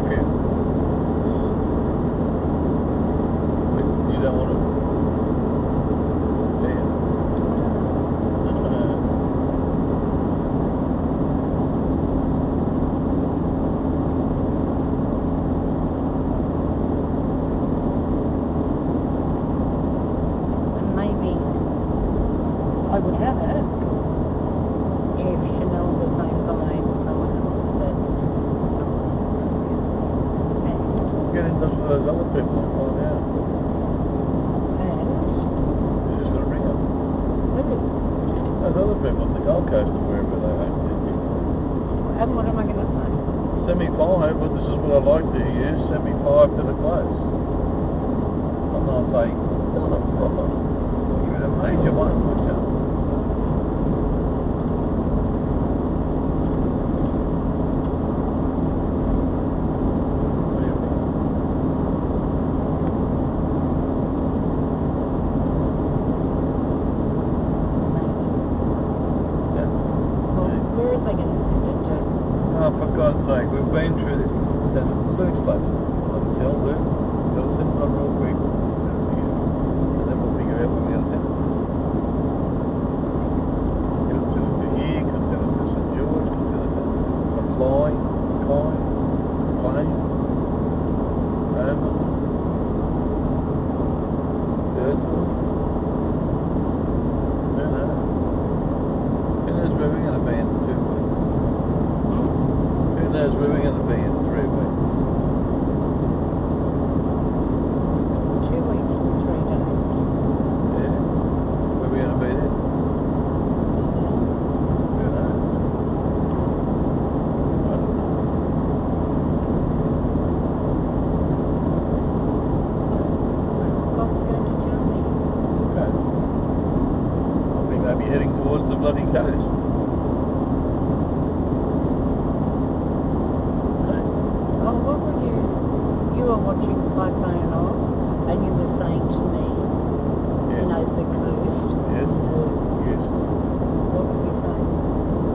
opium. But you don't want to. Yeah. And maybe I would have it if Chanel was owned by someone else that's Get in touch with those other people and find out. and You just got to ring them. Those other people on the Gold Coast or wherever they own it. and what am I going to say? Send me 5, but this is what I like to use. Send me 5 to the close. And they'll say, not a problem. You're a major one, would you? What do you think? Yeah. Well, where are they going to send it to? Oh, for God's sake, we've been through this. Send it to Luke's place. I'll tell Luke. Got to send it on real quick. Send it to you. And then we'll figure out where we're going to send it. Could send it to here, could send it to St. George, could send it to Mackay, Plain, Roma, Birdsville. Who knows? Who knows where we're going to be in 2 weeks? Who knows where we're going to be in 3 weeks? 2 weeks and 3 days. Yeah. Where are we going to be then? Who knows? I don't know. God's going to tell me. Okay. I'll be maybe heading towards the bloody coast. Okay. Oh, what were you were watching Flight Phone Off and you were saying to me, Yes. you know, the coast. Yes. Yes. What were you saying?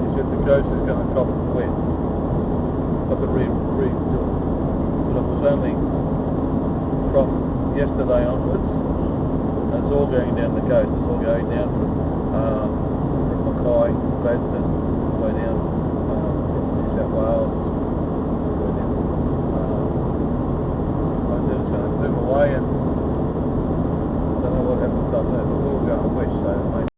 You said the coast is going to cop it wet. But the read do it. But it was only from yesterday onwards. And it's all going down the coast. It's all going down from Mackay, Gladstone, all the way down from New South Wales, all the way down. And then it's going to move away, and I don't know what happens up there, but we're all going west, so maybe